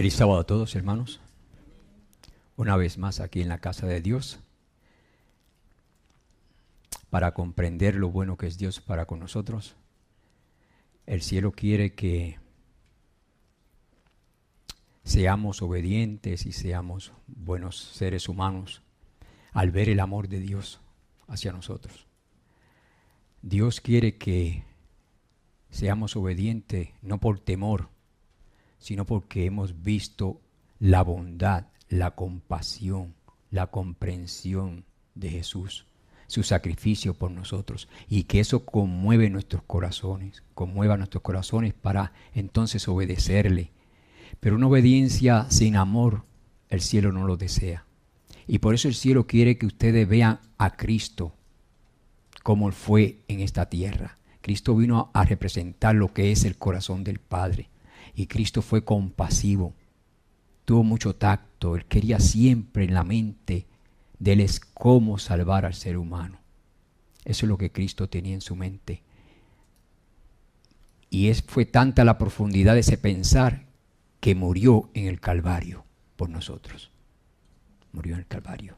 Feliz sábado a todos, hermanos. Una vez más aquí en la casa de Dios, para comprender lo bueno que es Dios para con nosotros. El cielo quiere que seamos obedientes y seamos buenos seres humanos al ver el amor de Dios hacia nosotros. Dios quiere que seamos obedientes no por temor, sino porque hemos visto la bondad, la compasión, la comprensión de Jesús, su sacrificio por nosotros, y que eso conmueva nuestros corazones para entonces obedecerle. Pero una obediencia sin amor, el cielo no lo desea. Y por eso el cielo quiere que ustedes vean a Cristo como Él fue en esta tierra. Cristo vino a representar lo que es el corazón del Padre. Y Cristo fue compasivo, tuvo mucho tacto. Él quería siempre en la mente de Él es cómo salvar al ser humano. Eso es lo que Cristo tenía en su mente. Y fue tanta la profundidad de ese pensar que murió en el Calvario por nosotros. Murió en el Calvario.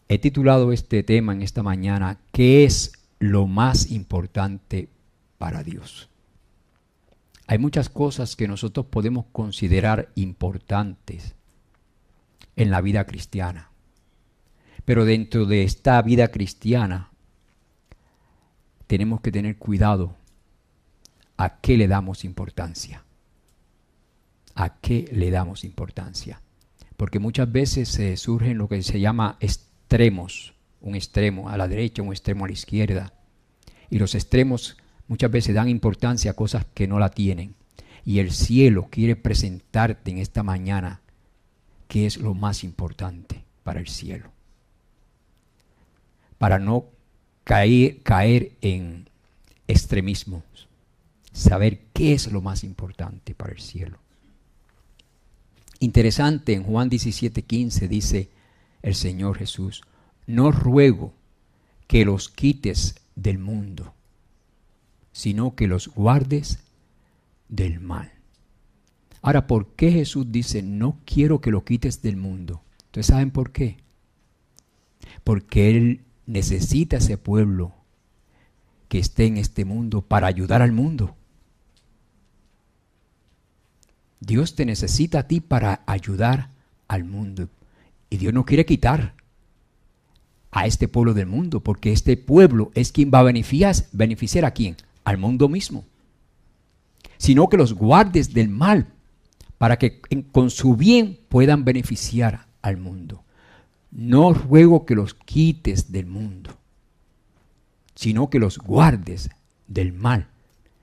He titulado este tema en esta mañana, ¿qué es lo más importante para Dios? Hay muchas cosas que nosotros podemos considerar importantes en la vida cristiana. Pero dentro de esta vida cristiana tenemos que tener cuidado a qué le damos importancia. ¿A qué le damos importancia? Porque muchas veces surgen lo que se llama extremos. Un extremo a la derecha, un extremo a la izquierda. Y los extremos muchas veces dan importancia a cosas que no la tienen. Y el cielo quiere presentarte en esta mañana qué es lo más importante para el cielo. Para no caer en extremismos. Saber qué es lo más importante para el cielo. Interesante, en Juan 17:15 dice el Señor Jesús, no ruego que los quites del mundo, sino que los guardes del mal. Ahora, ¿por qué Jesús dice, no quiero que lo quites del mundo? ¿Ustedes saben por qué? Porque Él necesita ese pueblo que esté en este mundo para ayudar al mundo. Dios te necesita a ti para ayudar al mundo. Y Dios no quiere quitar a este pueblo del mundo, porque este pueblo es quien va a beneficiar a quién, al mundo mismo, sino que los guardes del mal, para que con su bien puedan beneficiar al mundo. No ruego que los quites del mundo, sino que los guardes del mal.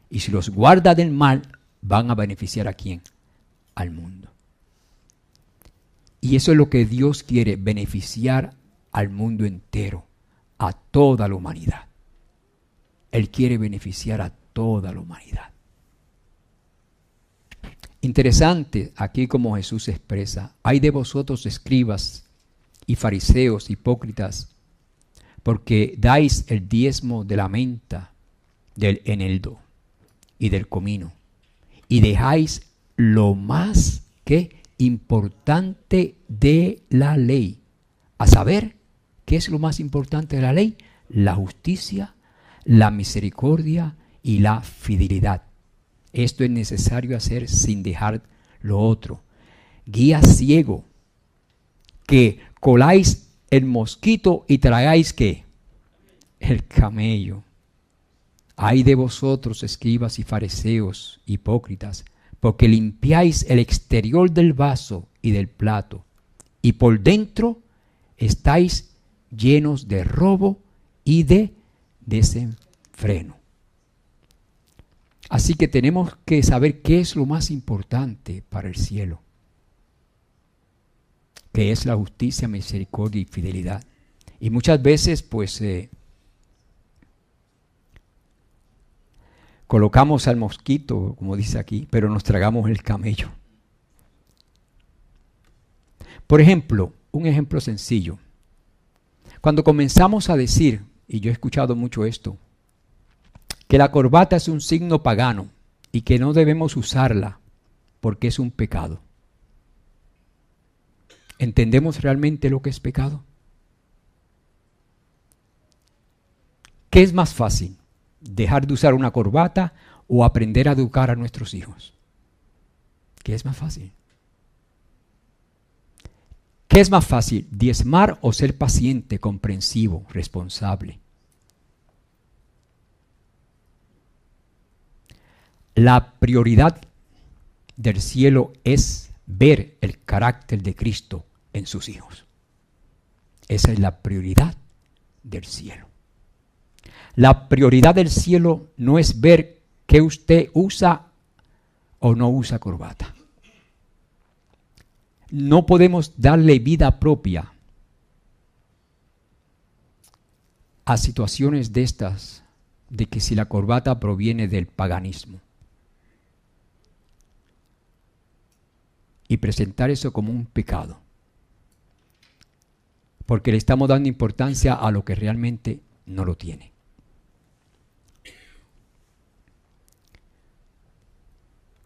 Y si los guardas del mal, van a beneficiar a quién, al mundo. Y eso es lo que Dios quiere, beneficiar al mundo entero, a toda la humanidad. Él quiere beneficiar a toda la humanidad. Interesante aquí como Jesús expresa, hay de vosotros escribas y fariseos hipócritas, porque dais el diezmo de la menta, del eneldo y del comino, y dejáis lo más que importante de la ley, a saber, ¿qué es lo más importante de la ley? La justicia, la misericordia y la fidelidad. Esto es necesario hacer sin dejar lo otro. Guía ciego, que coláis el mosquito y tragáis ¿qué? El camello. Ay de vosotros, escribas y fariseos hipócritas, porque limpiáis el exterior del vaso y del plato, y por dentro estáis llenos de robo y de desenfreno. Así que tenemos que saber qué es lo más importante para el cielo, que es la justicia, misericordia y fidelidad. Y muchas veces colocamos al mosquito, como dice aquí, pero nos tragamos el camello. Por ejemplo, un ejemplo sencillo. Cuando comenzamos a decir, y yo he escuchado mucho esto, que la corbata es un signo pagano y que no debemos usarla, porque es un pecado. ¿Entendemos realmente lo que es pecado? ¿Qué es más fácil? ¿Dejar de usar una corbata o aprender a educar a nuestros hijos? ¿Qué es más fácil? ¿Qué es más fácil? ¿Diezmar o ser paciente, comprensivo, responsable? La prioridad del cielo es ver el carácter de Cristo en sus hijos. Esa es la prioridad del cielo. La prioridad del cielo no es ver que usted usa o no usa corbata. No podemos darle vida propia a situaciones de estas, de que si la corbata proviene del paganismo, y presentar eso como un pecado, porque le estamos dando importancia a lo que realmente no lo tiene.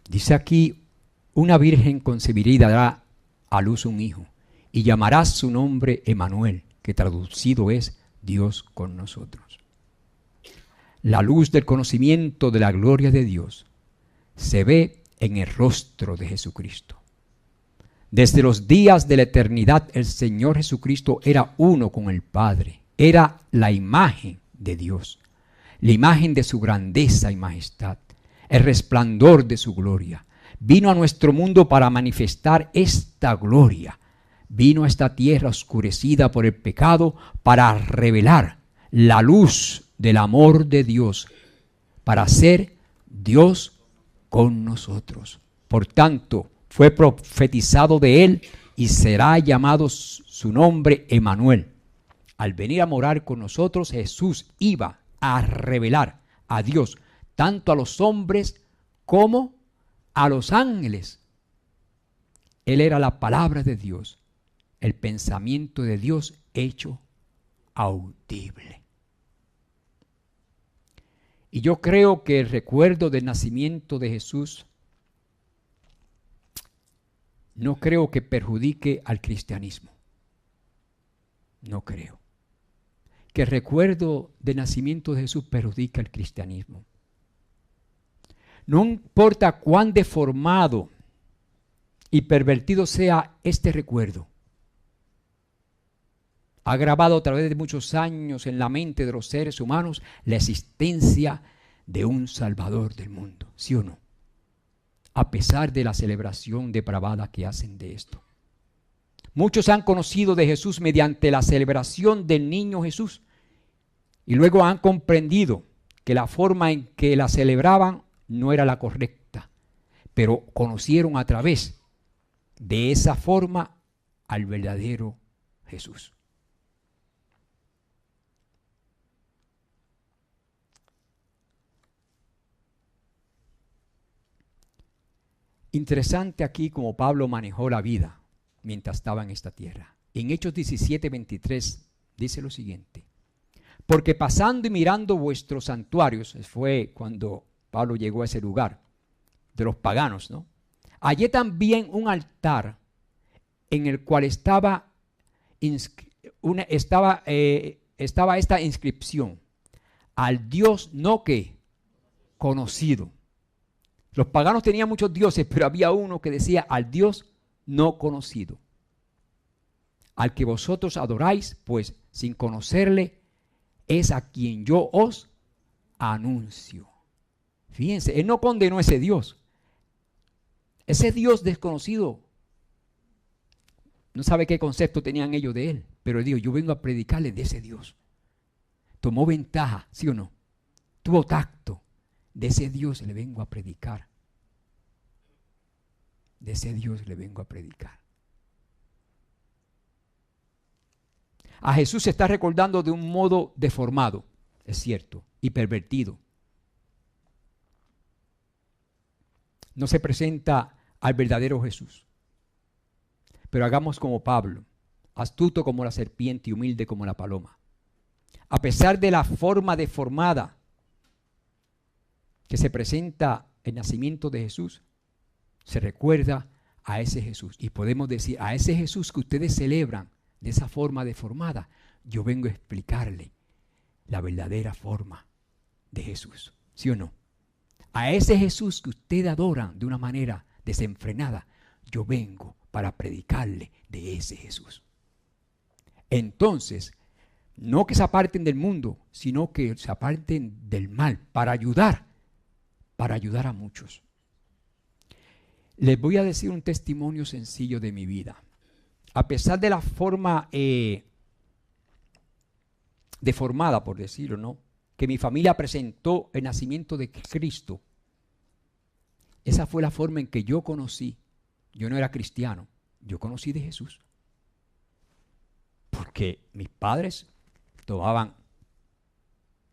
Dice aquí, una virgen concebirá y dará a luz un hijo, y llamarás su nombre Emmanuel, que traducido es Dios con nosotros. La luz del conocimiento de la gloria de Dios se ve en el rostro de Jesucristo. Desde los días de la eternidad, el Señor Jesucristo era uno con el Padre. Era la imagen de Dios, la imagen de su grandeza y majestad, el resplandor de su gloria. Vino a nuestro mundo para manifestar esta gloria. Vino a esta tierra oscurecida por el pecado para revelar la luz del amor de Dios, para ser Dios con nosotros. Por tanto, fue profetizado de él y será llamado su nombre Emmanuel. Al venir a morar con nosotros, Jesús iba a revelar a Dios tanto a los hombres como a los ángeles. Él era la palabra de Dios, el pensamiento de Dios hecho audible. Y yo creo que el recuerdo del nacimiento de Jesús no creo que perjudique al cristianismo. No creo que el recuerdo del nacimiento de Jesús perjudique al cristianismo. No importa cuán deformado y pervertido sea este recuerdo, ha grabado a través de muchos años en la mente de los seres humanos la existencia de un Salvador del mundo, ¿sí o no? A pesar de la celebración depravada que hacen de esto. Muchos han conocido de Jesús mediante la celebración del niño Jesús y luego han comprendido que la forma en que la celebraban no era la correcta, pero conocieron a través de esa forma al verdadero Jesús. Interesante aquí como Pablo manejó la vida mientras estaba en esta tierra. En Hechos 17:23 dice lo siguiente: porque pasando y mirando vuestros santuarios, fue cuando Pablo llegó a ese lugar de los paganos, ¿no? Hallé también un altar en el cual estaba esta inscripción: al Dios no que conocido. Los paganos tenían muchos dioses, pero había uno que decía: al Dios no conocido, al que vosotros adoráis, pues sin conocerle, es a quien yo os anuncio. Fíjense, él no condenó a ese Dios. Ese Dios desconocido, no sabe qué concepto tenían ellos de él, pero él dijo: yo vengo a predicarles de ese Dios. Tomó ventaja, ¿sí o no? Tuvo tacto. De ese Dios le vengo a predicar. De ese Dios le vengo a predicar. A Jesús se está recordando de un modo deformado, es cierto, y pervertido. No se presenta al verdadero Jesús. Pero hagamos como Pablo, astuto como la serpiente y humilde como la paloma. A pesar de la forma deformada que se presenta el nacimiento de Jesús, se recuerda a ese Jesús. Y podemos decir, a ese Jesús que ustedes celebran de esa forma deformada, yo vengo a explicarle la verdadera forma de Jesús. ¿Sí o no? A ese Jesús que ustedes adoran de una manera desenfrenada, yo vengo para predicarle de ese Jesús. Entonces, no que se aparten del mundo, sino que se aparten del mal para ayudar a muchos. Les voy a decir un testimonio sencillo de mi vida. A pesar de la forma deformada, por decirlo, ¿no?, que mi familia presentó el nacimiento de Cristo, esa fue la forma en que yo conocí. Yo no era cristiano, yo conocí de Jesús. Porque mis padres tomaban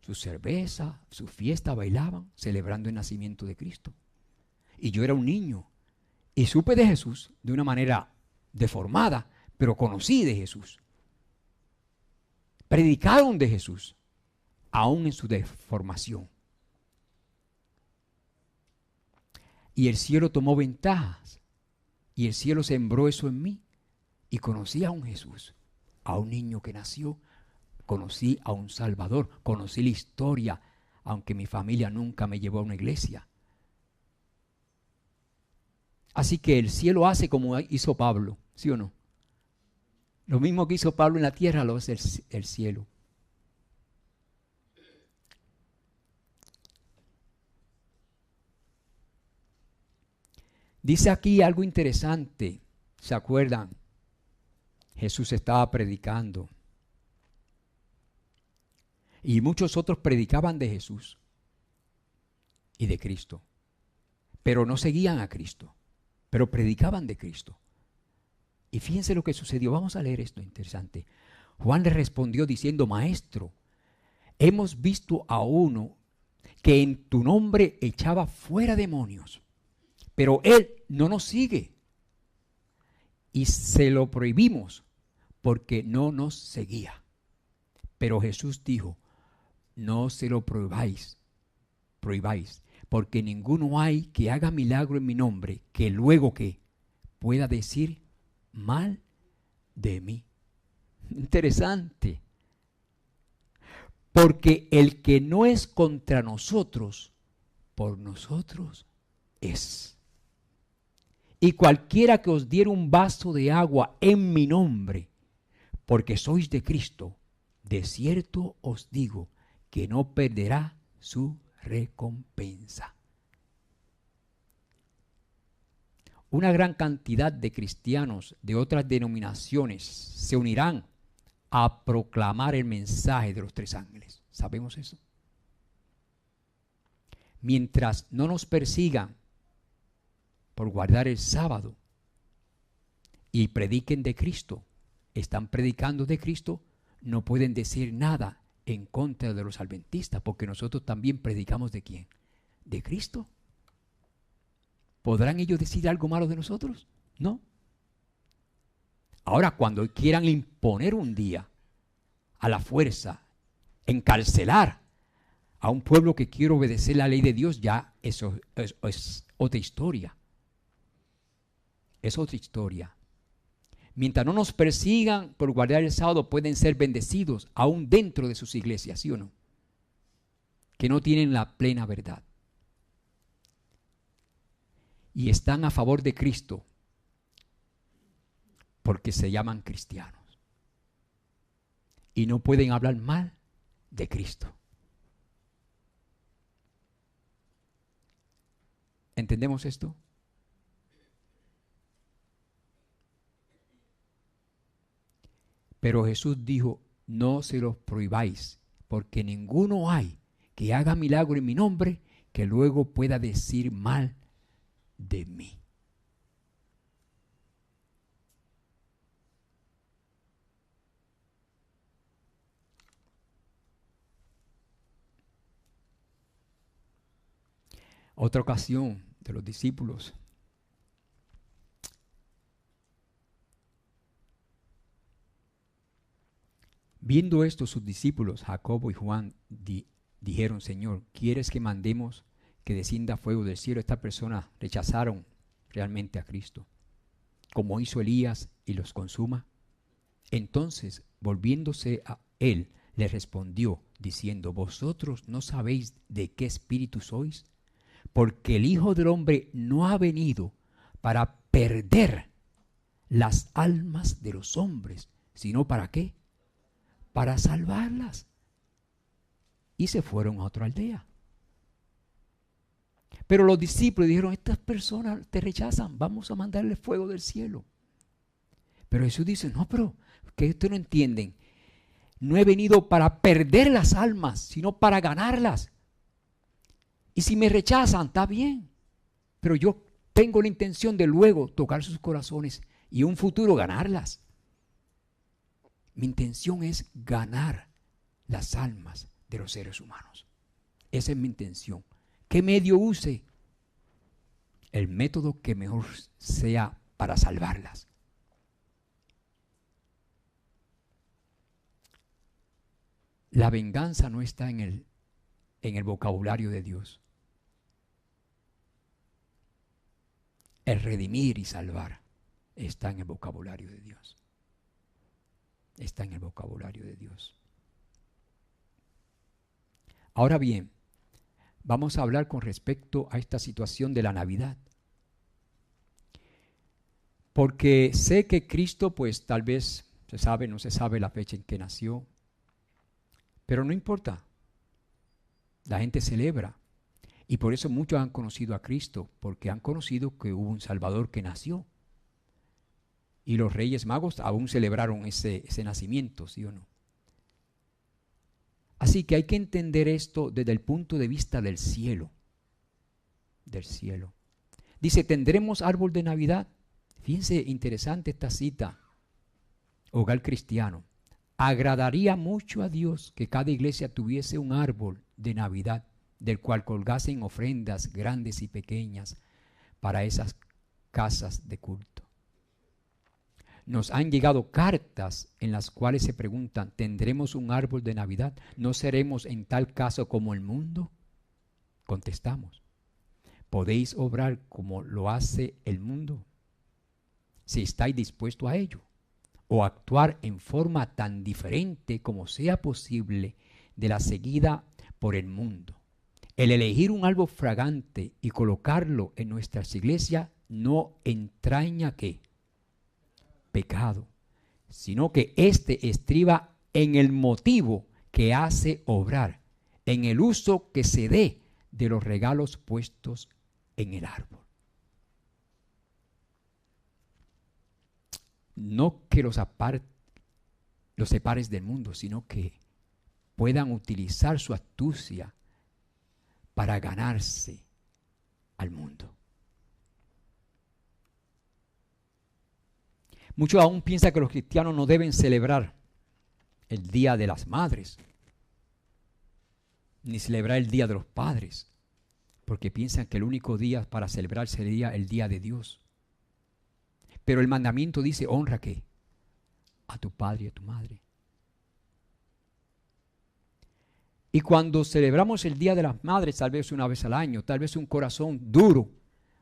su cerveza, su fiesta, bailaban, celebrando el nacimiento de Cristo. Y yo era un niño y supe de Jesús de una manera deformada, pero conocí de Jesús. Predicaron de Jesús, aún en su deformación. Y el cielo tomó ventajas, y el cielo sembró eso en mí, y conocí a un Jesús, a un niño que nació, conocí a un Salvador, conocí la historia, aunque mi familia nunca me llevó a una iglesia. Así que el cielo hace como hizo Pablo, ¿sí o no? Lo mismo que hizo Pablo en la tierra lo hace el cielo. Dice aquí algo interesante, ¿se acuerdan? Jesús estaba predicando y muchos otros predicaban de Jesús y de Cristo, pero no seguían a Cristo, pero predicaban de Cristo. Y fíjense lo que sucedió. Vamos a leer esto interesante. Juan le respondió diciendo: Maestro, hemos visto a uno que en tu nombre echaba fuera demonios, pero él no nos sigue y se lo prohibimos porque no nos seguía. Pero Jesús dijo: no se lo prohibáis, porque ninguno hay que haga milagro en mi nombre que luego que pueda decir mal de mí. Interesante. Porque el que no es contra nosotros, por nosotros es. Y cualquiera que os diera un vaso de agua en mi nombre, porque sois de Cristo, de cierto os digo que no perderá su recompensa. Una gran cantidad de cristianos de otras denominaciones se unirán a proclamar el mensaje de los tres ángeles. ¿Sabemos eso? Mientras no nos persigan por guardar el sábado y prediquen de Cristo, están predicando de Cristo, no pueden decir nada en contra de los adventistas, porque nosotros también predicamos ¿de quién? De Cristo. ¿Podrán ellos decir algo malo de nosotros? No. Ahora, cuando quieran imponer un día a la fuerza, encarcelar a un pueblo que quiere obedecer la ley de Dios, ya eso es otra historia. Es otra historia. Mientras no nos persigan por guardar el sábado, pueden ser bendecidos aún dentro de sus iglesias, ¿sí o no? Que no tienen la plena verdad. Y están a favor de Cristo porque se llaman cristianos. Y no pueden hablar mal de Cristo. ¿Entendemos esto? Pero Jesús dijo: no se los prohibáis, porque ninguno hay que haga milagro en mi nombre que luego pueda decir mal de mí. Otra ocasión de los discípulos. Viendo esto, sus discípulos, Jacobo y Juan, dijeron: Señor, ¿quieres que mandemos que descienda fuego del cielo? Estas personas rechazaron realmente a Cristo, como hizo Elías y los consuma? Entonces, volviéndose a él, le respondió, diciendo, ¿vosotros no sabéis de qué espíritu sois? Porque el Hijo del Hombre no ha venido para perder las almas de los hombres, sino ¿para qué? Para salvarlas. Y se fueron a otra aldea. Pero los discípulos dijeron, estas personas te rechazan, vamos a mandarle fuego del cielo. Pero Jesús dice, no, pero que ustedes no entienden. No he venido para perder las almas, sino para ganarlas. Y si me rechazan, está bien. Pero yo tengo la intención de luego tocar sus corazones y en un futuro ganarlas. Mi intención es ganar las almas de los seres humanos. Esa es mi intención. ¿Qué medio use? El método que mejor sea para salvarlas. La venganza no está en el vocabulario de Dios. El redimir y salvar está en el vocabulario de Dios. Está en el vocabulario de Dios. Ahora bien, vamos a hablar con respecto a esta situación de la Navidad. Porque sé que Cristo, pues tal vez se sabe, no se sabe la fecha en que nació, pero no importa. La gente celebra. Y por eso muchos han conocido a Cristo, porque han conocido que hubo un Salvador que nació. Y los Reyes Magos aún celebraron ese nacimiento, ¿sí o no? Así que hay que entender esto desde el punto de vista del cielo. Del cielo. Dice, ¿tendremos árbol de Navidad? Fíjense, interesante esta cita. Hogar cristiano. Agradaría mucho a Dios que cada iglesia tuviese un árbol de Navidad, del cual colgasen ofrendas grandes y pequeñas para esas casas de culto. Nos han llegado cartas en las cuales se preguntan, ¿tendremos un árbol de Navidad? ¿No seremos en tal caso como el mundo? Contestamos, ¿podéis obrar como lo hace el mundo? Si estáis dispuestos a ello, o actuar en forma tan diferente como sea posible de la seguida por el mundo. El elegir un árbol fragante y colocarlo en nuestras iglesias no entraña ¿qué? Pecado, sino que éste estriba en el motivo que hace obrar, en el uso que se dé de los regalos puestos en el árbol. No que los separes del mundo, sino que puedan utilizar su astucia para ganarse al mundo. Muchos aún piensan que los cristianos no deben celebrar el Día de las Madres, ni celebrar el Día de los Padres, porque piensan que el único día para celebrar sería el Día de Dios. Pero el mandamiento dice, honra ¿qué? A tu padre y a tu madre. Y cuando celebramos el Día de las Madres, tal vez una vez al año, tal vez un corazón duro,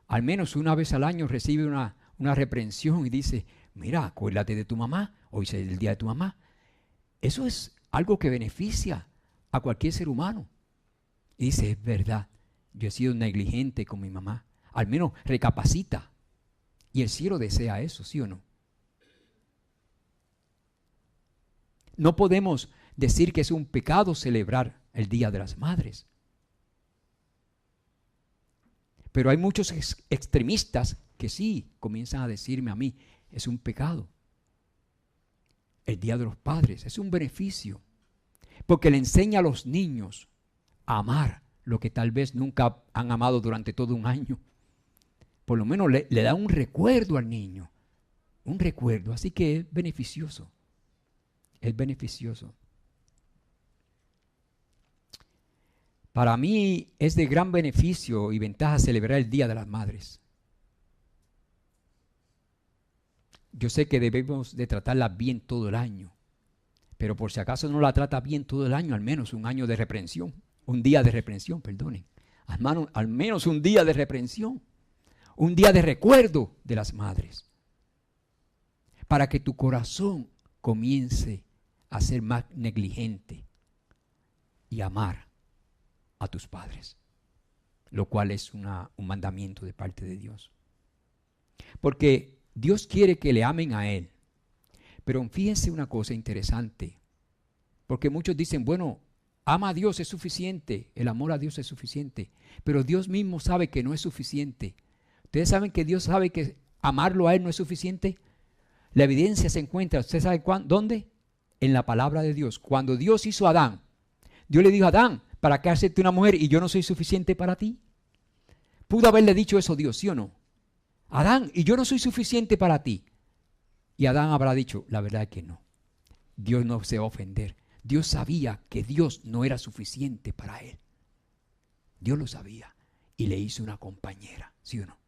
al menos una vez al año recibe una reprensión y dice, mira, acuérdate de tu mamá, hoy es el día de tu mamá. Eso es algo que beneficia a cualquier ser humano. Y dice, es verdad, yo he sido negligente con mi mamá. Al menos recapacita. Y el cielo desea eso, ¿sí o no? No podemos decir que es un pecado celebrar el Día de las Madres. Pero hay muchos extremistas que sí comienzan a decirme a mí, es un pecado. El Día de los Padres es un beneficio, porque le enseña a los niños a amar lo que tal vez nunca han amado durante todo un año. Por lo menos le da un recuerdo al niño, un recuerdo, así que es beneficioso. Es beneficioso. Para mí es de gran beneficio y ventaja celebrar el Día de las Madres. Yo sé que debemos de tratarla bien todo el año, pero por si acaso no la trata bien todo el año, al menos un año de reprensión, un día de reprensión, perdonen. Al menos un día de reprensión. un día de recuerdo de las madres, para que tu corazón comience a ser más negligente y amar a tus padres, lo cual es un mandamiento de parte de Dios. Porque Dios quiere que le amen a Él. Pero fíjense una cosa interesante, porque muchos dicen, bueno, ama a Dios es suficiente, el amor a Dios es suficiente, pero Dios mismo sabe que no es suficiente. ¿Ustedes saben que Dios sabe que amarlo a Él no es suficiente? La evidencia se encuentra, ¿usted sabe dónde? En la palabra de Dios. Cuando Dios hizo a Adán, Dios le dijo a Adán, ¿para qué hacerte una mujer y yo no soy suficiente para ti? Pudo haberle dicho eso Dios, ¿sí o no? Adán, y yo no soy suficiente para ti. Y Adán habrá dicho, la verdad es que no. Dios no se va a ofender. Dios sabía que Dios no era suficiente para él. Dios lo sabía y le hizo una compañera, ¿sí o no?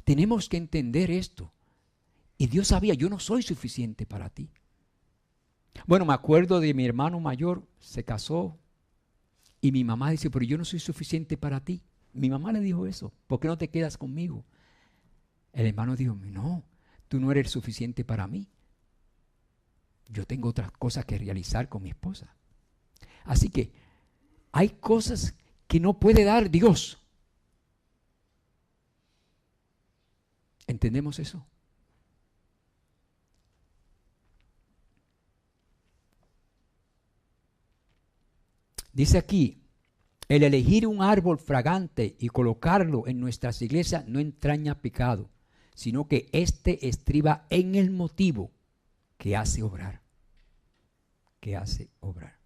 Tenemos que entender esto. Y Dios sabía, yo no soy suficiente para ti. Bueno, me acuerdo de mi hermano mayor, se casó y mi mamá dice, pero yo no soy suficiente para ti. Mi mamá le dijo eso, ¿por qué no te quedas conmigo? El hermano dijo, no, tú no eres suficiente para mí. Yo tengo otras cosas que realizar con mi esposa. Así que hay cosas que no puede dar Dios. ¿Entendemos eso? Dice aquí, el elegir un árbol fragante y colocarlo en nuestras iglesias no entraña pecado, sino que éste estriba en el motivo que hace obrar. Que hace obrar.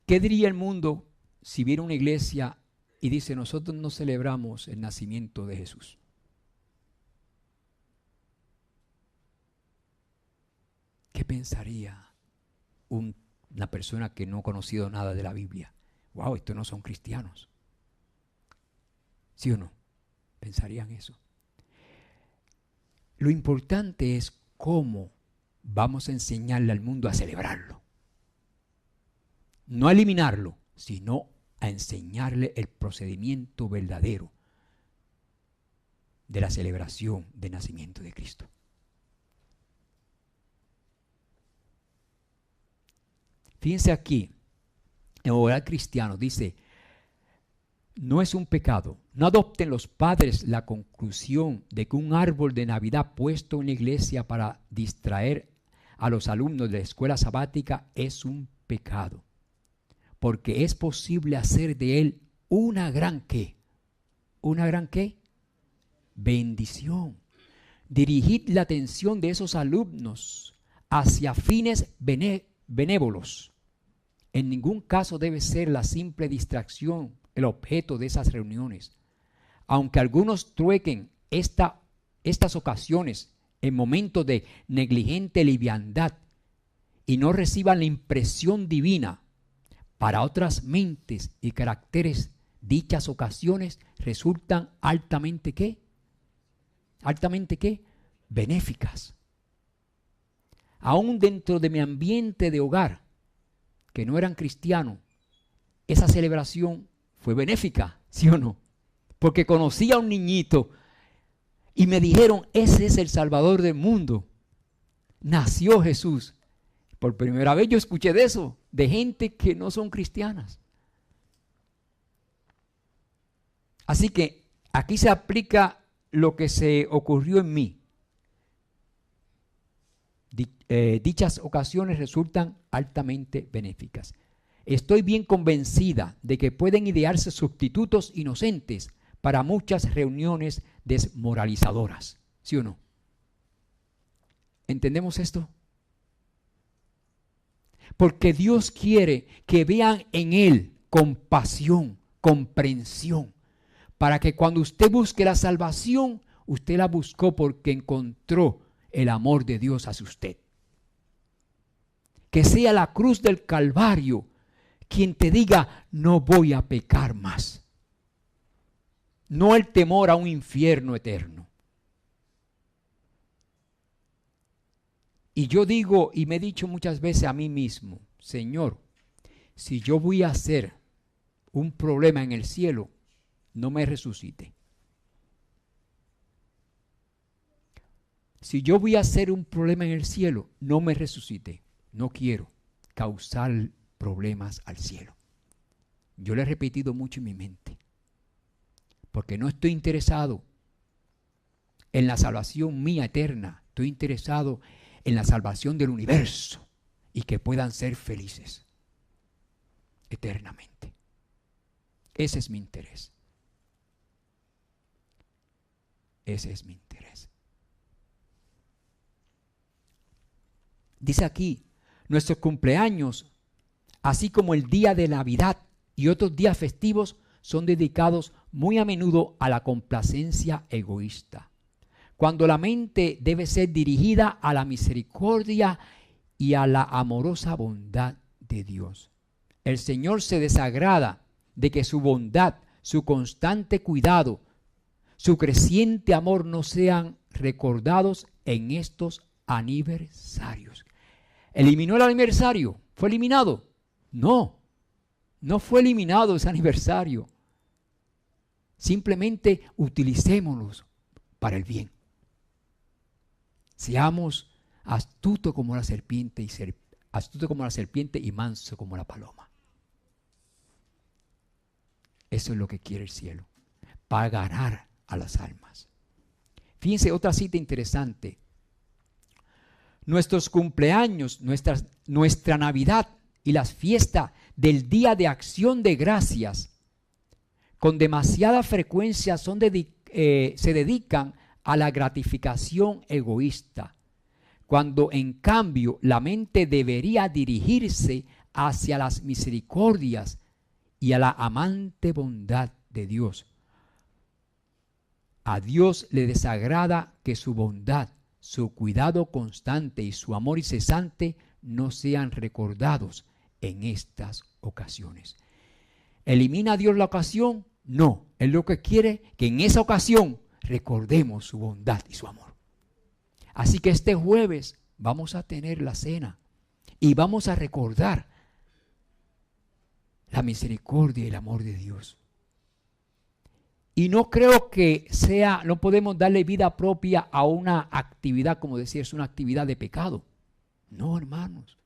¿Qué diría el mundo si viera una iglesia y dice, nosotros no celebramos el nacimiento de Jesús? ¿Qué pensaría una persona que no ha conocido nada de la Biblia? Wow, estos no son cristianos. ¿Sí o no? Pensarían eso. Lo importante es cómo vamos a enseñarle al mundo a celebrarlo. No a eliminarlo, sino a enseñarle el procedimiento verdadero de la celebración del nacimiento de Cristo. Fíjense aquí, en Hogar Cristiano dice, no es un pecado, no adopten los padres la conclusión de que un árbol de Navidad puesto en la iglesia para distraer a los alumnos de la escuela sabática es un pecado, porque es posible hacer de él una gran ¿qué? ¿Una gran qué? Bendición. Dirigid la atención de esos alumnos hacia fines benévolos. En ningún caso debe ser la simple distracción el objeto de esas reuniones. Aunque algunos truequen estas ocasiones en momentos de negligente liviandad y no reciban la impresión divina, para otras mentes y caracteres dichas ocasiones resultan altamente ¿qué? Altamente ¿qué? Benéficas. Aún dentro de mi ambiente de hogar, que no eran cristianos, esa celebración fue benéfica, ¿sí o no? Porque conocí a un niñito y me dijeron, ese es el Salvador del mundo. Nació Jesús. Por primera vez yo escuché de eso, de gente que no son cristianas. Así que aquí se aplica lo que se ocurrió en mí. Dichas ocasiones resultan altamente benéficas. Estoy bien convencida de que pueden idearse sustitutos inocentes para muchas reuniones desmoralizadoras. ¿Sí o no? ¿Entendemos esto? Porque Dios quiere que vean en Él compasión, comprensión, para que cuando usted busque la salvación, usted la buscó porque encontró el amor de Dios hacia usted. Que sea la cruz del Calvario quien te diga, no voy a pecar más. No el temor a un infierno eterno. Y yo digo, y me he dicho muchas veces a mí mismo, Señor, si yo voy a hacer un problema en el cielo, no me resucite. Si yo voy a hacer un problema en el cielo, no me resucite. No quiero causar problemas al cielo. Yo le he repetido mucho en mi mente, porque no estoy interesado en la salvación mía eterna. Estoy interesado en la salvación del universo y que puedan ser felices eternamente. Ese es mi interés. Ese es mi interés. Dice aquí, nuestros cumpleaños, así como el día de Navidad y otros días festivos, son dedicados muy a menudo a la complacencia egoísta, cuando la mente debe ser dirigida a la misericordia y a la amorosa bondad de Dios. El Señor se desagrada de que su bondad, su constante cuidado, su creciente amor no sean recordados en estos aniversarios. ¿Eliminó el aniversario? ¿Fue eliminado? No, no fue eliminado ese aniversario. Simplemente utilicémoslos para el bien. Seamos astutos como la serpiente y manso como la paloma. Eso es lo que quiere el cielo, para ganar a las almas. Fíjense otra cita interesante. Nuestros cumpleaños, nuestra Navidad y las fiestas del Día de Acción de Gracias, con demasiada frecuencia se dedican a la gratificación egoísta, cuando en cambio la mente debería dirigirse hacia las misericordias y a la amante bondad de Dios. A Dios le desagrada que su bondad, su cuidado constante y su amor incesante no sean recordados en estas ocasiones. ¿Elimina a Dios la ocasión? No, Él lo que quiere que en esa ocasión recordemos su bondad y su amor. Así que este jueves vamos a tener la cena y vamos a recordar la misericordia y el amor de Dios. Y no creo que no podemos darle vida propia a una actividad, como decía, es una actividad de pecado. No, hermanos.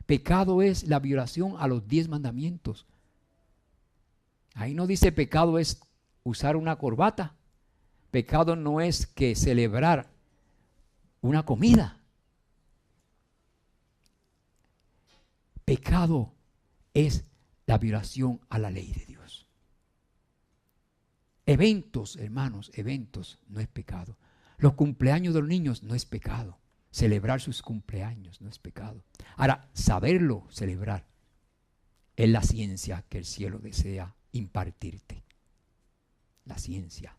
Pecado es la violación a los 10 mandamientos. Ahí no dice pecado es usar una corbata. Pecado no es que celebrar una comida. Pecado es la violación a la ley de Dios. Eventos, hermanos, eventos no es pecado. Los cumpleaños de los niños no es pecado. Celebrar sus cumpleaños no es pecado. Ahora, saberlo celebrar es la ciencia que el cielo desea impartirte. La ciencia.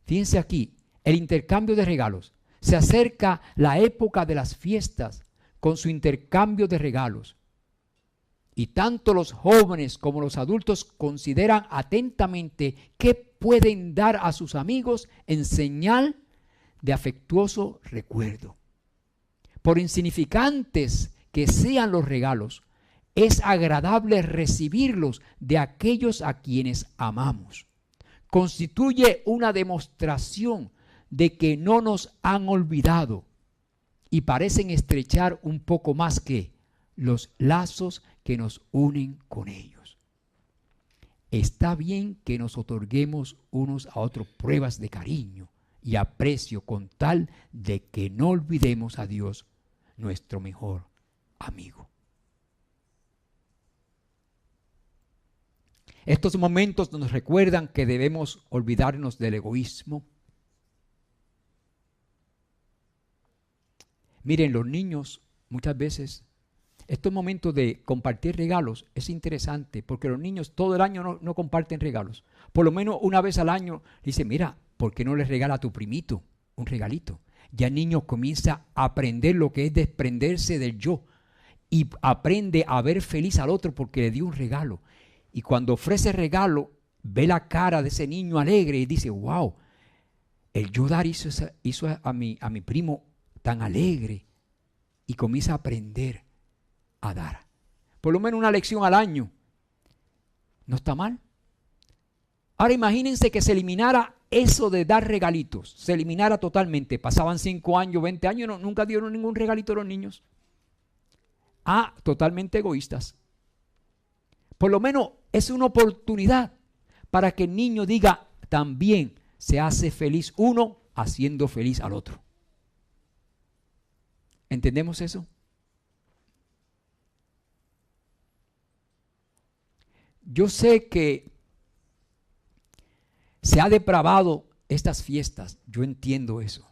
Fíjense aquí, el intercambio de regalos. Se acerca la época de las fiestas con su intercambio de regalos. Y tanto los jóvenes como los adultos consideran atentamente qué pueden dar a sus amigos en señal de afectuoso recuerdo. Por insignificantes que sean los regalos, es agradable recibirlos de aquellos a quienes amamos. Constituye una demostración de que no nos han olvidado y parecen estrechar un poco más que los lazos que nos unen con ellos. Está bien que nos otorguemos unos a otros pruebas de cariño y aprecio con tal de que no olvidemos a Dios, nuestro mejor amigo. Estos momentos nos recuerdan que debemos olvidarnos del egoísmo. Miren, los niños muchas veces, estos momentos de compartir regalos es interesante porque los niños todo el año no comparten regalos. Por lo menos una vez al año dice, mira, ¿por qué no le regala a tu primito un regalito? Ya el niño comienza a aprender lo que es desprenderse del yo y aprende a ver feliz al otro porque le dio un regalo. Y cuando ofrece regalo, ve la cara de ese niño alegre y dice, wow, el yo dar hizo a mi primo tan alegre, y comienza a aprender a dar. Por lo menos una lección al año. No está mal. Ahora imagínense que se eliminara eso de dar regalitos, se eliminara totalmente. Pasaban 5 años, 20 años, nunca dieron ningún regalito a los niños. Totalmente egoístas. Por lo menos es una oportunidad para que el niño diga, también se hace feliz uno haciendo feliz al otro. ¿Entendemos eso? Yo sé que se ha depravado estas fiestas, yo entiendo eso.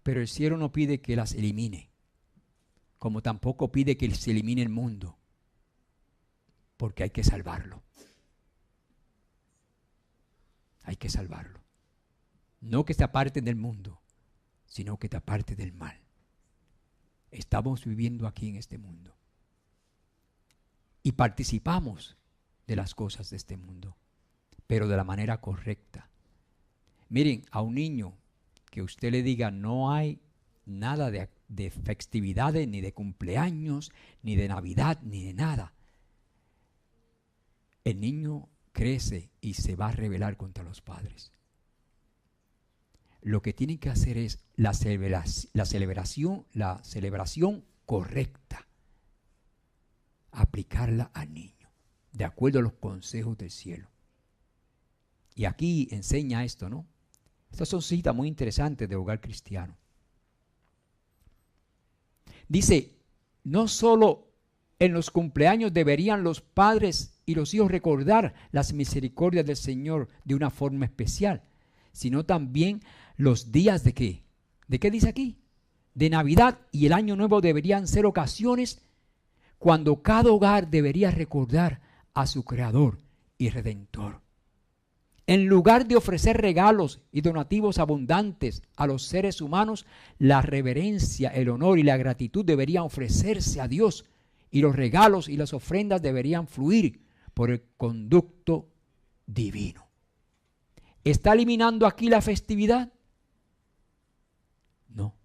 Pero el cielo no pide que las elimine, como tampoco pide que se elimine el mundo, porque hay que salvarlo. Hay que salvarlo. No que te apartes del mundo, sino que te apartes del mal. Estamos viviendo aquí en este mundo y participamos de las cosas de este mundo, pero de la manera correcta. Miren, a un niño que usted le diga no hay nada de festividades, ni de cumpleaños, ni de Navidad, ni de nada, el niño crece y se va a rebelar contra los padres. Lo que tienen que hacer es la celebración correcta, aplicarla al niño, de acuerdo a los consejos del cielo. Y aquí enseña esto, ¿no? Estas son citas muy interesantes de Hogar Cristiano. Dice, no solo en los cumpleaños deberían los padres y los hijos recordar las misericordias del Señor de una forma especial, sino también los días de ¿qué? ¿De qué dice aquí? De Navidad y el Año Nuevo deberían ser ocasiones cuando cada hogar debería recordar a su Creador y Redentor. En lugar de ofrecer regalos y donativos abundantes a los seres humanos, la reverencia, el honor y la gratitud deberían ofrecerse a Dios, y los regalos y las ofrendas deberían fluir por el conducto divino. ¿Está eliminando aquí la festividad? No.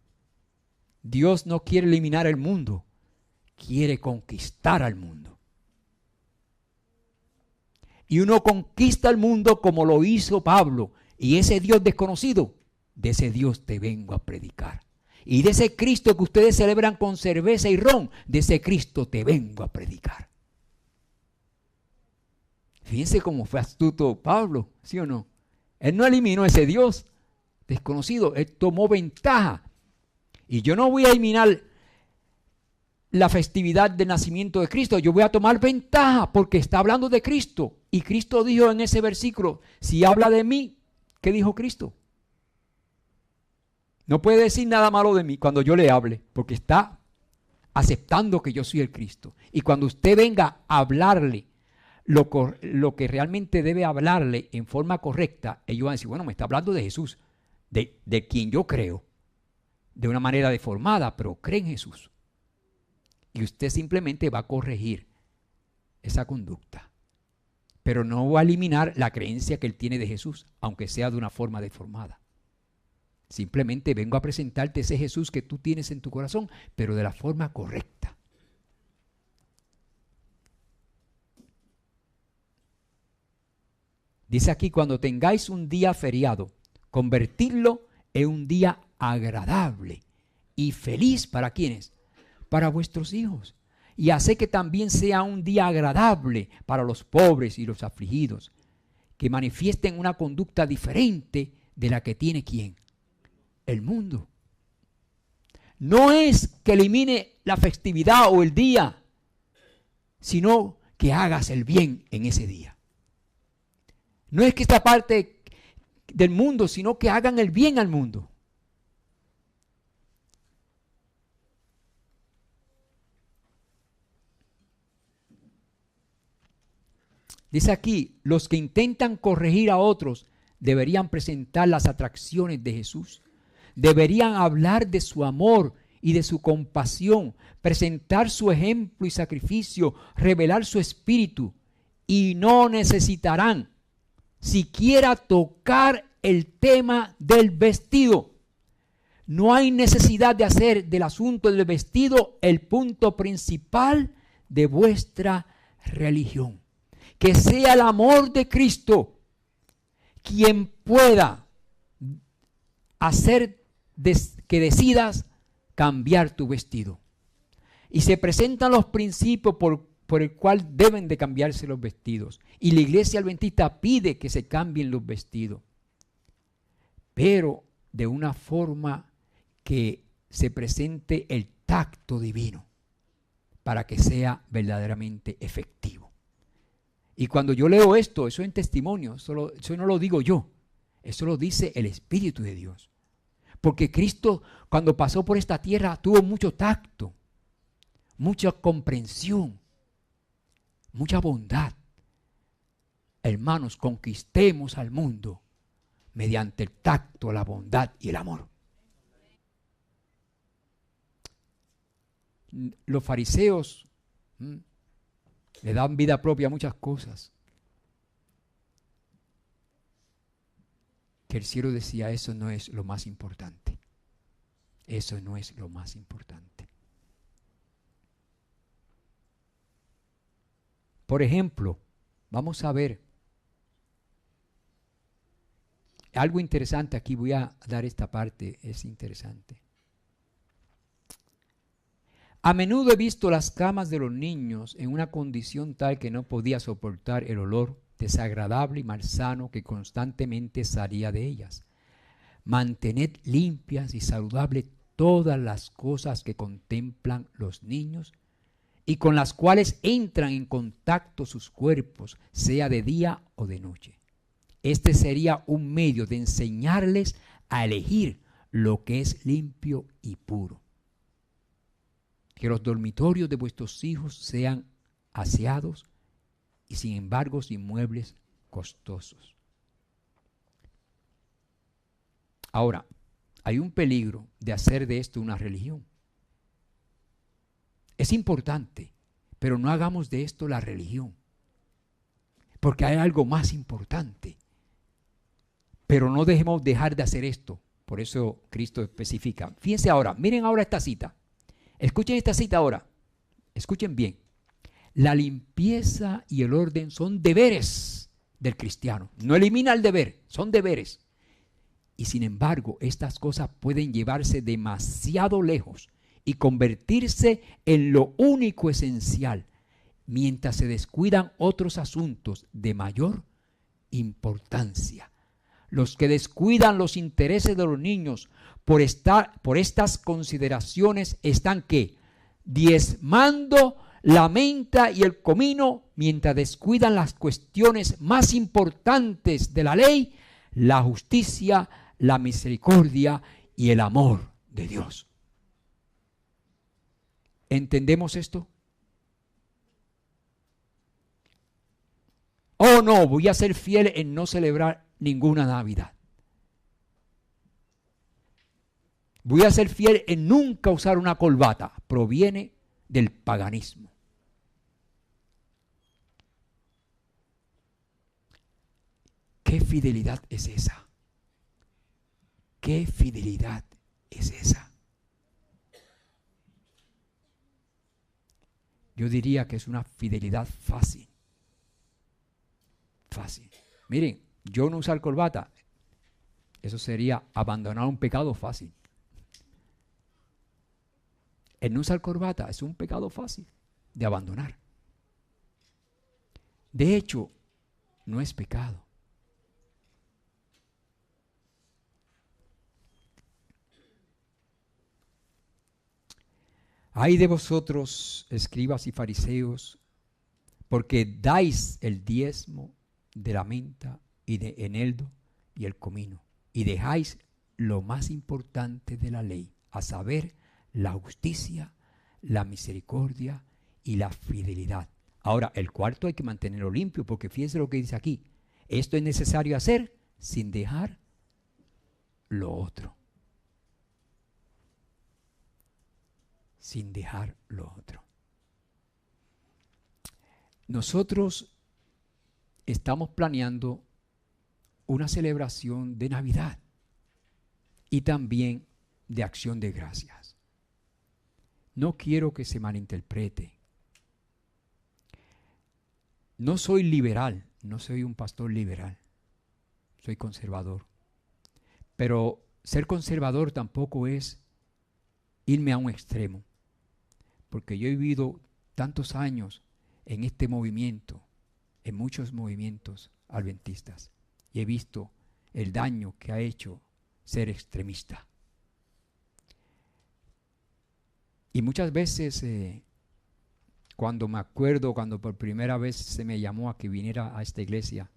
Dios no quiere eliminar el mundo, quiere conquistar al mundo. Y uno conquista el mundo como lo hizo Pablo. Y ese Dios desconocido, de ese Dios te vengo a predicar. Y de ese Cristo que ustedes celebran con cerveza y ron, de ese Cristo te vengo a predicar. Fíjense cómo fue astuto Pablo, ¿sí o no? Él no eliminó ese Dios desconocido, él tomó ventaja. Y yo no voy a eliminar la festividad del nacimiento de Cristo, yo voy a tomar ventaja porque está hablando de Cristo. Y Cristo dijo en ese versículo, si habla de mí, ¿qué dijo Cristo? No puede decir nada malo de mí cuando yo le hable, porque está aceptando que yo soy el Cristo. Y cuando usted venga a hablarle lo que realmente debe hablarle en forma correcta, ellos van a decir, bueno, me está hablando de Jesús, de quien yo creo, de una manera deformada, pero cree en Jesús. Y usted simplemente va a corregir esa conducta, pero no va a eliminar la creencia que él tiene de Jesús, aunque sea de una forma deformada. Simplemente vengo a presentarte ese Jesús que tú tienes en tu corazón, pero de la forma correcta. Dice aquí, cuando tengáis un día feriado, convertidlo en un día agradable y feliz. ¿Para quiénes? Para vuestros hijos. Y hace que también sea un día agradable para los pobres y los afligidos, que manifiesten una conducta diferente de la que tiene ¿quién? El mundo. No es que elimine la festividad o el día, sino que hagas el bien en ese día. No es que esta parte del mundo, sino que hagan el bien al mundo. Dice aquí, los que intentan corregir a otros deberían presentar las atracciones de Jesús. Deberían hablar de su amor y de su compasión, presentar su ejemplo y sacrificio, revelar su espíritu, y no necesitarán siquiera tocar el tema del vestido. No hay necesidad de hacer del asunto del vestido el punto principal de vuestra religión. Que sea el amor de Cristo quien pueda hacer que decidas cambiar tu vestido. Y se presentan los principios por el cual deben de cambiarse los vestidos. Y la iglesia adventista pide que se cambien los vestidos, pero de una forma que se presente el tacto divino para que sea verdaderamente efectivo. Y cuando yo leo esto, eso en testimonio, eso no lo digo yo, eso lo dice el Espíritu de Dios. Porque Cristo, cuando pasó por esta tierra, tuvo mucho tacto, mucha comprensión, mucha bondad. Hermanos, conquistemos al mundo mediante el tacto, la bondad y el amor. Los fariseos le dan vida propia a muchas cosas. Que el cielo decía, eso no es lo más importante. Eso no es lo más importante. Por ejemplo, vamos a ver algo interesante aquí. Voy a dar esta parte, es interesante. A menudo he visto las camas de los niños en una condición tal que no podía soportar el olor desagradable y malsano que constantemente salía de ellas. Mantened limpias y saludables todas las cosas que contemplan los niños y con las cuales entran en contacto sus cuerpos, sea de día o de noche. Este sería un medio de enseñarles a elegir lo que es limpio y puro. Que los dormitorios de vuestros hijos sean aseados y sin embargo sin muebles costosos. Ahora, hay un peligro de hacer de esto una religión. Es importante, pero no hagamos de esto la religión. Porque hay algo más importante. Pero no dejemos dejar de hacer esto. Por eso Cristo especifica. Fíjense ahora, miren ahora esta cita. Escuchen esta cita ahora. Escuchen bien. La limpieza y el orden son deberes del cristiano. No elimina el deber, son deberes. Y sin embargo, estas cosas pueden llevarse demasiado lejos y convertirse en lo único esencial, mientras se descuidan otros asuntos de mayor importancia. Los que descuidan los intereses de los niños por estas consideraciones están ¿qué? Diezmando la menta y el comino, mientras descuidan las cuestiones más importantes de la ley, la justicia, la misericordia y el amor de Dios. ¿Entendemos esto? Oh no, voy a ser fiel en no celebrar ninguna Navidad. Voy a ser fiel en nunca usar una corbata. Proviene del paganismo. ¿Qué fidelidad es esa? ¿Qué fidelidad es esa? Yo diría que es una fidelidad fácil. Fácil. Miren, yo no usar corbata, eso sería abandonar un pecado fácil. El no usar corbata es un pecado fácil de abandonar. De hecho, no es pecado. Ay de vosotros, escribas y fariseos, porque dais el diezmo de la menta y de eneldo y el comino, y dejáis lo más importante de la ley, a saber, la justicia, la misericordia y la fidelidad. Ahora, el cuarto hay que mantenerlo limpio, porque fíjense lo que dice aquí. Esto es necesario hacer sin dejar lo otro. Sin dejar lo otro. Nosotros estamos planeando una celebración de Navidad y también de acción de gracias. No quiero que se malinterprete. No soy liberal, no soy un pastor liberal, soy conservador. Pero ser conservador tampoco es irme a un extremo, porque yo he vivido tantos años en este movimiento, en muchos movimientos adventistas, y he visto el daño que ha hecho ser extremista. Y muchas veces, cuando me acuerdo, cuando por primera vez se me llamó a que viniera a esta iglesia,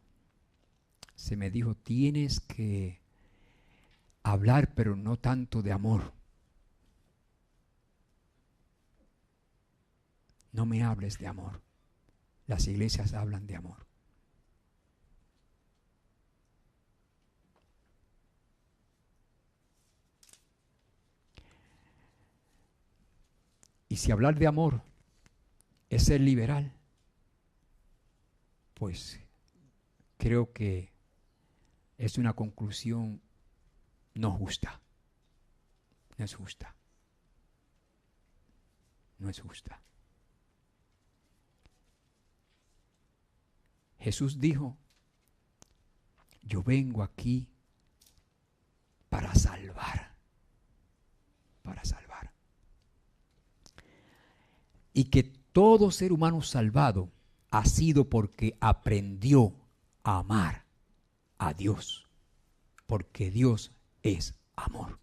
se me dijo, tienes que hablar, pero no tanto de amor. No me hables de amor. Las iglesias hablan de amor. Y si hablar de amor es ser liberal, pues creo que es una conclusión no justa. No es justa. No es justa. Jesús dijo, yo vengo aquí para salvar. Para salvar. Y que todo ser humano salvado ha sido porque aprendió a amar a Dios. Porque Dios es amor.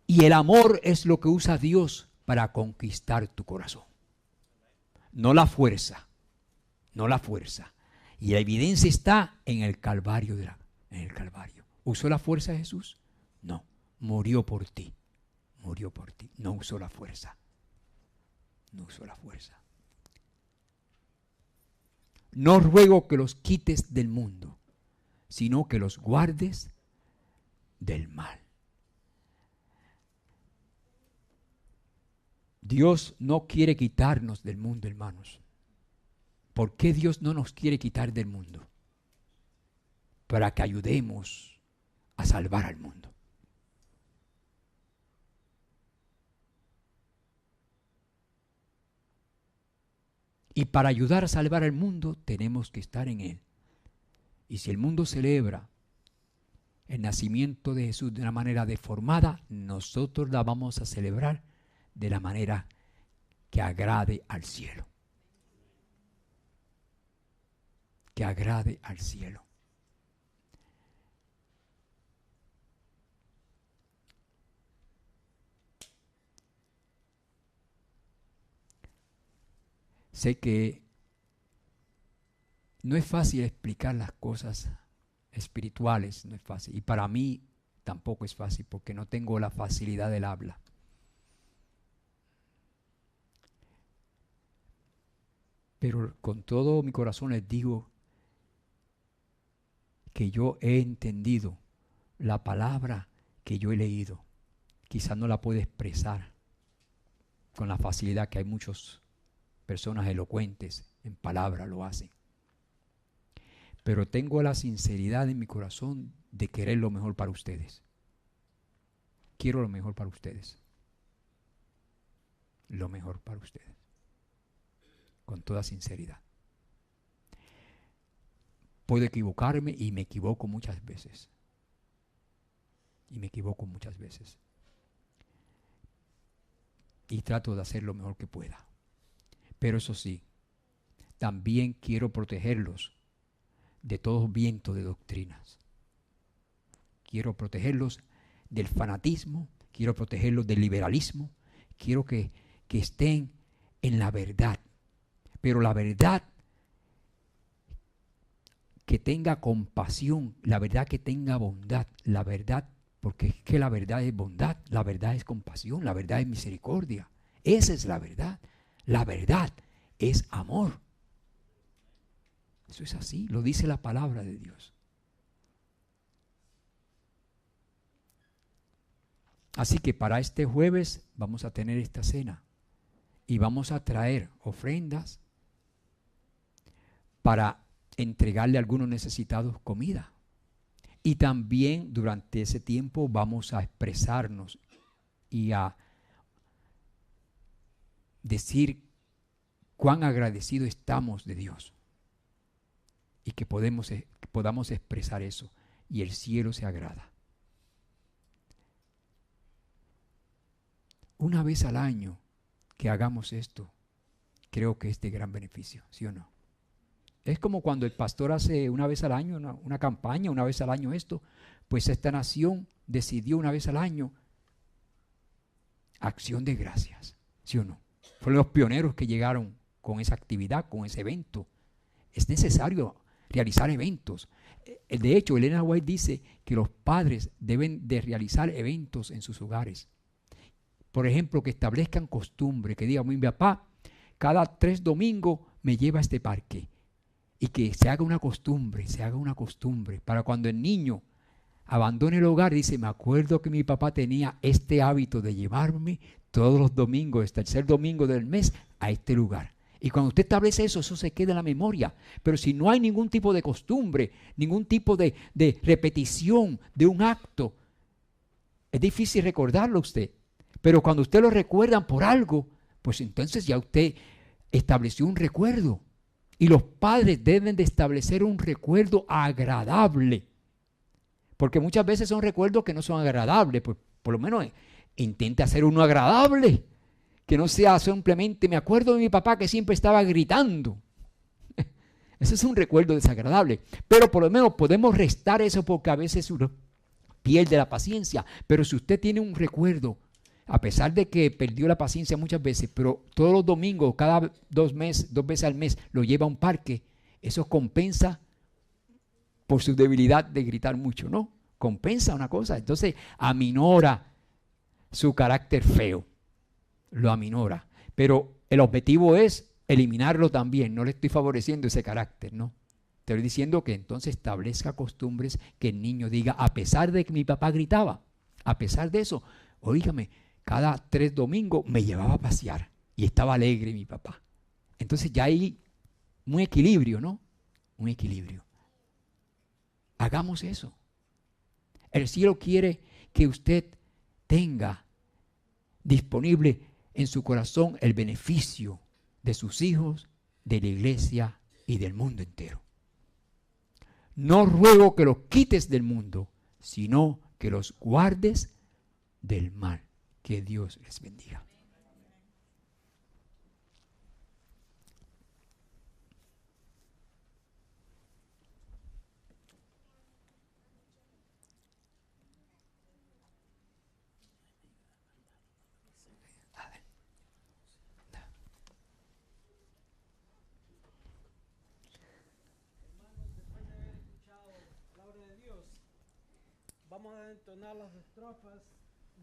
Y el amor es lo que usa Dios para conquistar tu corazón. No la fuerza. No la fuerza. Y la evidencia está en el Calvario. En el Calvario. ¿Usó la fuerza Jesús? No. Murió por ti. Murió por ti. No usó la fuerza. No usó la fuerza. No ruego que los quites del mundo, sino que los guardes del mal. Dios no quiere quitarnos del mundo, hermanos. ¿Por qué Dios no nos quiere quitar del mundo? Para que ayudemos a salvar al mundo. Y para ayudar a salvar al mundo tenemos que estar en él. Y si el mundo celebra el nacimiento de Jesús de una manera deformada, nosotros la vamos a celebrar de la manera que agrade al cielo. Que agrade al cielo. Sé que no es fácil explicar las cosas espirituales, no es fácil. Y para mí tampoco es fácil porque no tengo la facilidad del habla. Pero con todo mi corazón les digo que yo he entendido la palabra que yo he leído. Quizás no la puedo expresar con la facilidad que hay muchas personas elocuentes en palabra lo hacen. Pero tengo la sinceridad en mi corazón de querer lo mejor para ustedes. Quiero lo mejor para ustedes. Lo mejor para ustedes. Con toda sinceridad. Puedo equivocarme y me equivoco muchas veces. Y me equivoco muchas veces. Y trato de hacer lo mejor que pueda. Pero eso sí, también quiero protegerlos de todo viento de doctrinas. Quiero protegerlos del fanatismo, quiero protegerlos del liberalismo, quiero que estén en la verdad. Pero la verdad que tenga compasión, la verdad que tenga bondad, la verdad, porque es que la verdad es bondad, la verdad es compasión, la verdad es misericordia. Esa es la verdad. La verdad es amor. Eso es así, lo dice la palabra de Dios. Así que para este jueves vamos a tener esta cena y vamos a traer ofrendas para entregarle a algunos necesitados comida. Y también durante ese tiempo vamos a expresarnos y a decir cuán agradecidos estamos de Dios. Y que podamos expresar eso. Y el cielo se agrada. Una vez al año que hagamos esto, creo que es de gran beneficio, ¿sí o no? Es como cuando el pastor hace una vez al año una campaña, una vez al año esto, pues esta nación decidió una vez al año acción de gracias, ¿sí o no? Fueron los pioneros que llegaron con esa actividad, con ese evento. Es necesario realizar eventos. De hecho, Elena White dice que los padres deben de realizar eventos en sus hogares. Por ejemplo, que establezcan costumbre, que digan, mi papá cada 3 domingos me lleva a este parque. Y que se haga una costumbre, para cuando el niño abandone el hogar, dice, me acuerdo que mi papá tenía este hábito de llevarme todos los domingos, el tercer domingo del mes, a este lugar. Y cuando usted establece eso, eso se queda en la memoria. Pero si no hay ningún tipo de costumbre, ningún tipo de repetición de un acto, es difícil recordarlo a usted. Pero cuando usted lo recuerdan por algo, pues entonces ya usted estableció un recuerdo. Y los padres deben de establecer un recuerdo agradable. Porque muchas veces son recuerdos que no son agradables. Pues por lo menos intente hacer uno agradable. Que no sea simplemente, me acuerdo de mi papá que siempre estaba gritando. Ese es un recuerdo desagradable. Pero por lo menos podemos restar eso porque a veces uno pierde la paciencia. Pero si usted tiene un recuerdo, a pesar de que perdió la paciencia muchas veces, pero todos los domingos, cada 2 veces al mes, lo lleva a un parque, eso compensa por su debilidad de gritar mucho, ¿no? Compensa una cosa. Entonces, aminora su carácter feo. Lo aminora. Pero el objetivo es eliminarlo también. No le estoy favoreciendo ese carácter, ¿no? Estoy diciendo que entonces establezca costumbres que el niño diga, a pesar de que mi papá gritaba, a pesar de eso, oígame, cada 3 domingos me llevaba a pasear y estaba alegre mi papá. Entonces ya hay un equilibrio, ¿no? Un equilibrio. Hagamos eso. El cielo quiere que usted tenga disponible en su corazón el beneficio de sus hijos, de la iglesia y del mundo entero. No ruego que los quites del mundo, sino que los guardes del mal. Que Dios les bendiga. Vamos a entonar las estrofas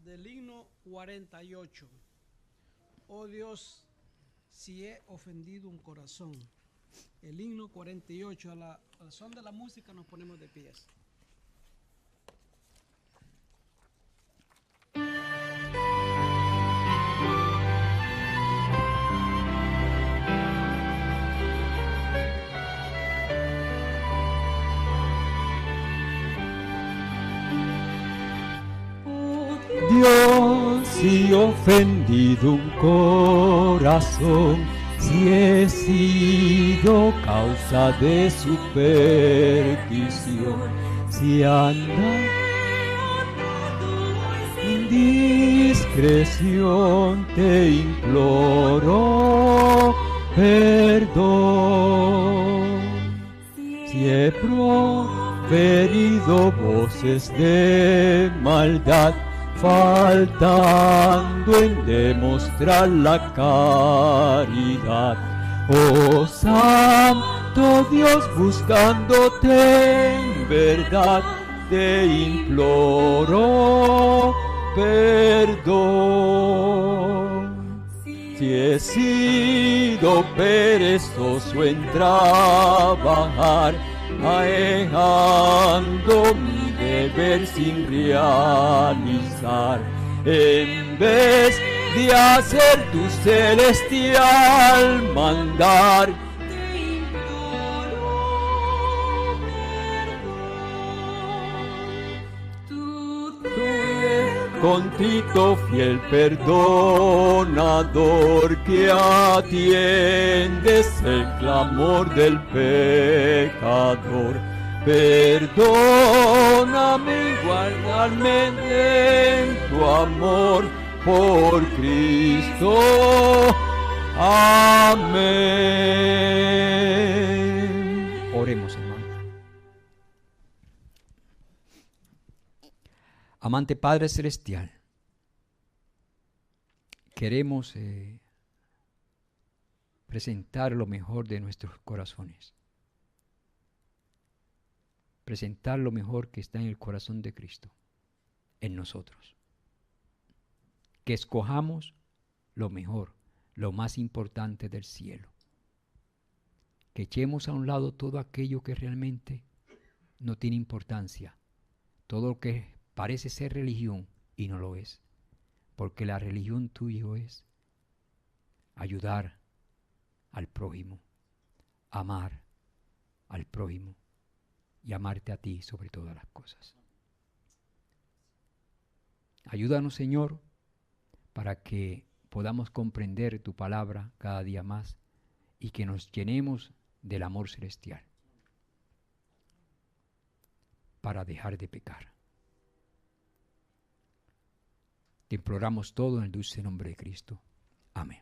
del himno 48. Oh Dios, si he ofendido un corazón. El himno 48, al son de la música nos ponemos de pies. Dios, si he ofendido un corazón, si he sido causa de su perdición, si anda en discreción, te imploro perdón. Si he proferido voces de maldad, faltando en demostrar la caridad, oh Santo Dios, buscándote en verdad, te imploro perdón. Si he sido perezoso en trabajar, ahejando mi deber sin realizar, en vez de hacer tu celestial mandar, te imploro perdón. contrito, fiel perdonador, que atiendes el clamor del pecador. Perdóname y guárdame en tu amor por Cristo. Amén. Oremos, hermano. Amante Padre Celestial, queremos presentar lo mejor de nuestros corazones. Presentar lo mejor que está en el corazón de Cristo, en nosotros. Que escojamos lo mejor, lo más importante del cielo. Que echemos a un lado todo aquello que realmente no tiene importancia. Todo lo que parece ser religión y no lo es. Porque la religión tuya es ayudar al prójimo, amar al prójimo y amarte a ti sobre todas las cosas. Ayúdanos, Señor, para que podamos comprender tu palabra cada día más y que nos llenemos del amor celestial para dejar de pecar. Te imploramos todo en el dulce nombre de Cristo. Amén.